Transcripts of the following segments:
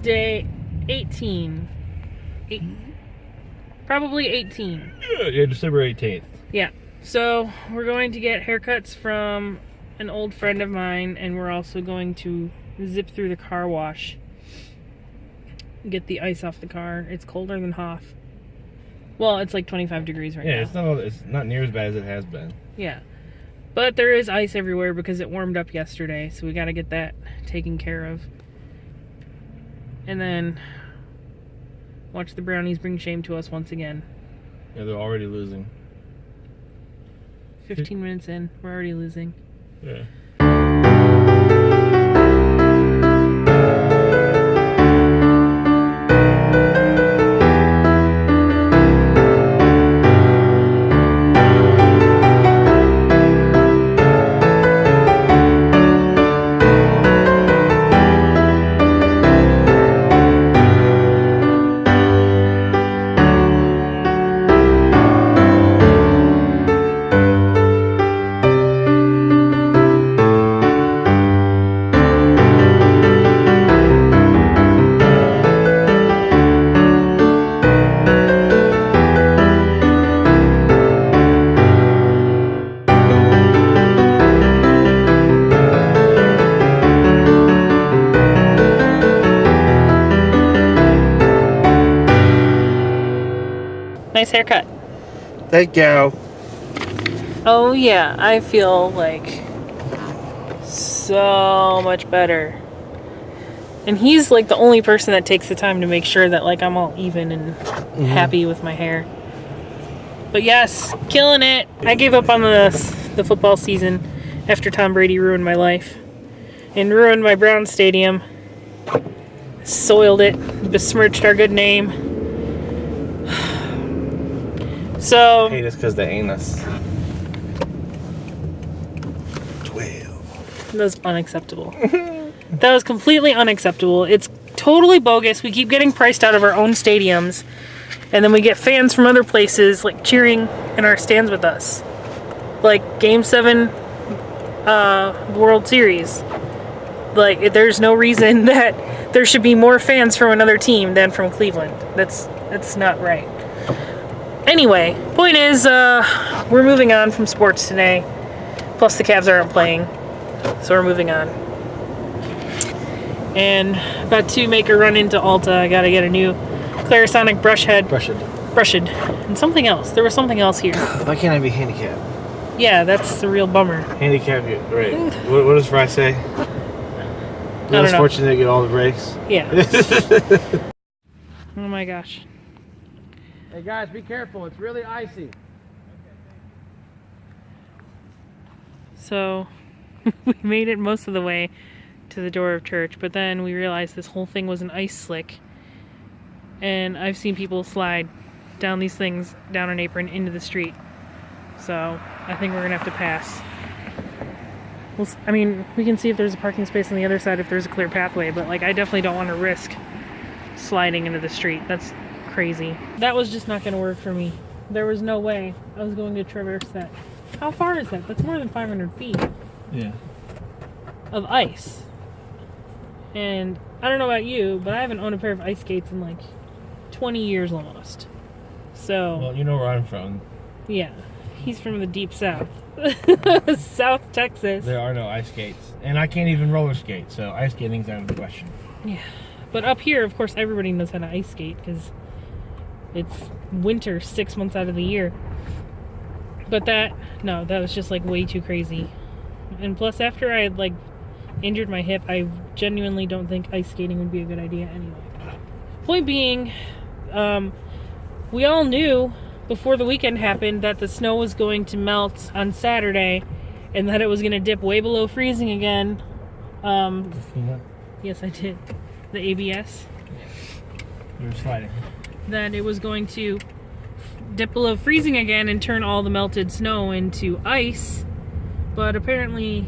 day 18. Probably 18. Yeah, December 18th. Yeah. So we're going to get haircuts from an old friend of mine, and we're also going to zip through the car wash. Get the ice off the car. It's colder than Hoff. Well, it's like 25 degrees right now. Yeah, it's not near as bad as it has been. Yeah. But there is ice everywhere because it warmed up yesterday, so we got to get that taken care of. And then watch the brownies bring shame to us once again. Yeah, they're already losing. 15 minutes in, we're already losing. Yeah. Nice haircut. Thank you. Oh yeah, I feel like so much better. And he's like the only person that takes the time to make sure that like I'm all even and happy with my hair. But yes, killing it. I gave up on the football season after Tom Brady ruined my life and ruined my Brown Stadium. Soiled it, besmirched our good name. So I hate us because they ain't us. 12. That was unacceptable. That was completely unacceptable. It's totally bogus. We keep getting priced out of our own stadiums, and then we get fans from other places like cheering in our stands with us. Like Game 7 World Series. Like there's no reason that there should be more fans from another team than from Cleveland. That's not right. Anyway, point is, we're moving on from sports today. Plus the Cavs aren't playing, so we're moving on. And about to make a run into Ulta. I gotta get a new Clarisonic brush head. Brushed. And something else. There was something else here. Why can't I be handicapped? Yeah, that's the real bummer. Handicapped, right. What does Fry say? I was fortunate to get all the breaks. Yeah. Oh my gosh. Hey guys, be careful. It's really icy. So, we made it most of the way to the door of church, but then we realized this whole thing was an ice slick. And I've seen people slide down these things, down an apron, into the street. So, I think we're going to have to pass. I mean, we can see if there's a parking space on the other side if there's a clear pathway, but like I definitely don't want to risk sliding into the street. That's crazy. That was just not going to work for me. There was no way I was going to traverse that. How far is that? That's more than 500 feet. Yeah. Of ice. And I don't know about you, but I haven't owned a pair of ice skates in like 20 years almost. So. Well, you know where I'm from. Yeah. He's from the deep south. South Texas. There are no ice skates. And I can't even roller skate, so ice skating's out of the question. Yeah. But up here, of course, everybody knows how to ice skate because it's winter 6 months out of the year. But that was just like way too crazy. And plus, after I like injured my hip, I genuinely don't think ice skating would be a good idea anyway. Point being, we all knew before the weekend happened that the snow was going to melt on Saturday and that it was going to dip way below freezing again. Yes, I did. The ABS. You were sliding. That it was going to dip below freezing again and turn all the melted snow into ice. But apparently,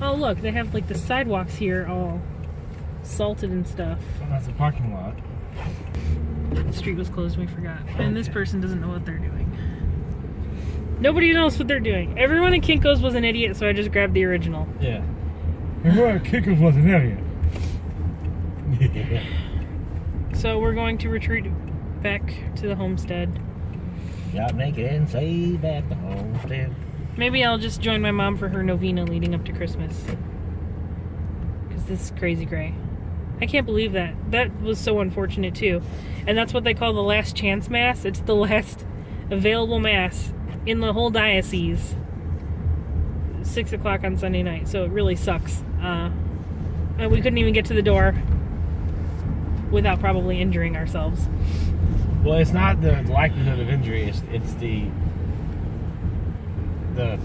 oh look, they have like the sidewalks here all salted and stuff. Well, that's a parking lot. The street was closed, we forgot. And this person doesn't know what they're doing. Nobody knows what they're doing. Everyone at Kinko's was an idiot, so I just grabbed the original. Yeah. Everyone at Kinko's was an idiot. Yeah. So we're going to retreat back to the homestead. Got naked and save at the homestead. Maybe I'll just join my mom for her novena leading up to Christmas. Because this is crazy gray. I can't believe that. That was so unfortunate too. And that's what they call the last chance mass. It's the last available mass in the whole diocese. 6 o'clock on Sunday night. So it really sucks. And we couldn't even get to the door without probably injuring ourselves. Well, it's not the likelihood of injury. It's the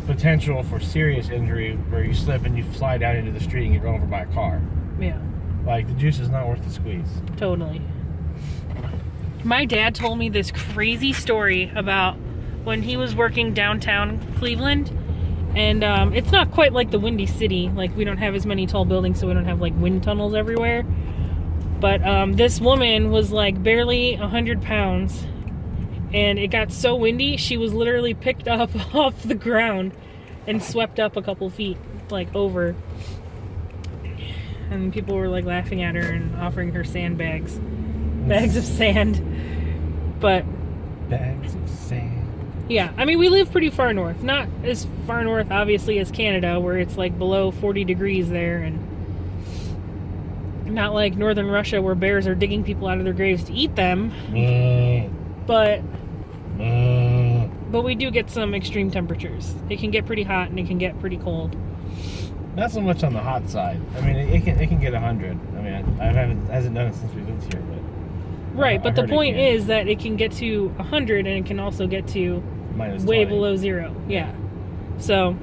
potential for serious injury where you slip and you slide down into the street and get run over by a car. Yeah. Like, the juice is not worth the squeeze. Totally. My dad told me this crazy story about when he was working downtown Cleveland. And it's not quite like the Windy City. Like, we don't have as many tall buildings, so we don't have, like, wind tunnels everywhere. But this woman was, like, barely 100 pounds. And it got so windy, she was literally picked up off the ground and swept up a couple feet, like, over. And people were, like, laughing at her and offering her sandbags. Bags of sand. But... bags of sand. Yeah, I mean, we live pretty far north. Not as far north, obviously, as Canada, where it's, like, below 40 degrees there. And not like northern Russia, where bears are digging people out of their graves to eat them. But we do get some extreme temperatures. It can get pretty hot and it can get pretty cold. Not so much on the hot side. I mean, it can get 100. I mean, it hasn't done it since we lived here, but right. But the point is that it can get to 100 and it can also get to minus way 20. below zero. Yeah. So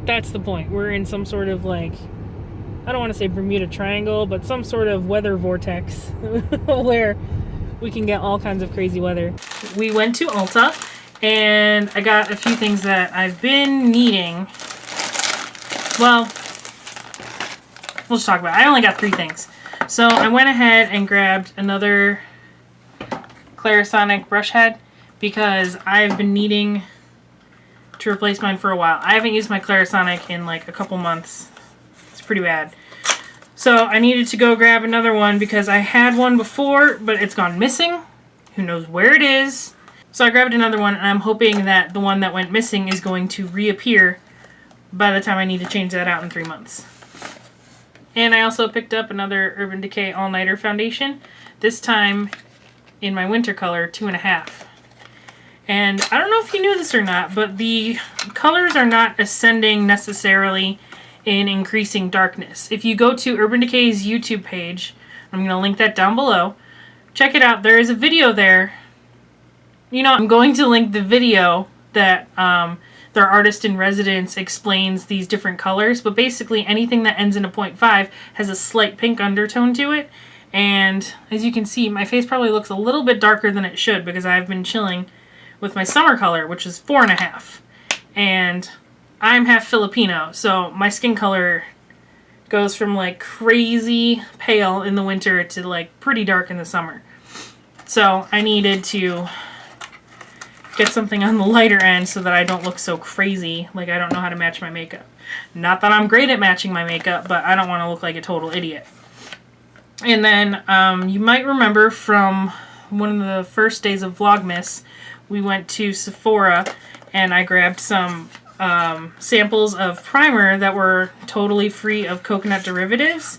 that's the point. We're in some sort of, like, I don't want to say Bermuda Triangle, but some sort of weather vortex where we can get all kinds of crazy weather. We went to Ulta and I got a few things that I've been needing. Well, we'll just talk about it. I only got 3 things. So I went ahead and grabbed another Clarisonic brush head because I've been needing to replace mine for a while. I haven't used my Clarisonic in like a couple months. It's pretty bad. So I needed to go grab another one because I had one before, but it's gone missing. Who knows where it is? So I grabbed another one, and I'm hoping that the one that went missing is going to reappear by the time I need to change that out in 3 months. And I also picked up another Urban Decay All-Nighter foundation, this time in my winter color, 2.5. And I don't know if you knew this or not, but the colors are not ascending necessarily in increasing darkness. If you go to Urban Decay's YouTube page, I'm going to link that down below, check it out. There is a video there. You know, I'm going to link the video that their artist in residence explains these different colors, but basically anything that ends in a 0.5 has a slight pink undertone to it. And as you can see, my face probably looks a little bit darker than it should because I've been chilling with my summer color, which is 4.5. And I'm half Filipino, so my skin color goes from like crazy pale in the winter to like pretty dark in the summer. So I needed to get something on the lighter end so that I don't look so crazy, like I don't know how to match my makeup. Not that I'm great at matching my makeup, but I don't want to look like a total idiot. And then you might remember from one of the first days of Vlogmas, we went to Sephora and I grabbed some samples of primer that were totally free of coconut derivatives.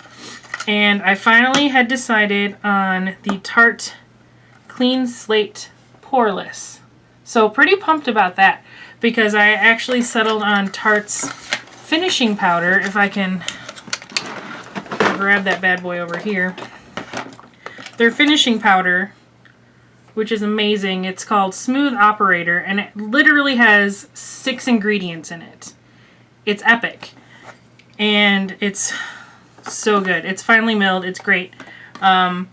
And I finally had decided on the Tarte Clean Slate Poreless. So pretty pumped about that because I actually settled on Tarte's finishing powder. If I can grab that bad boy over here. Their finishing powder, which is amazing. It's called Smooth Operator, and it literally has 6 ingredients in it. It's epic. And it's so good. It's finely milled. It's great. I'm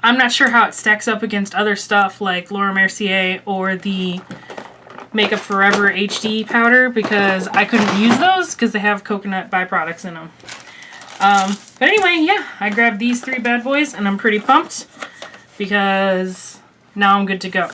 not sure how it stacks up against other stuff like Laura Mercier or the Makeup Forever HD powder because I couldn't use those because they have coconut byproducts in them. But anyway, yeah, I grabbed these 3 bad boys and I'm pretty pumped because now I'm good to go.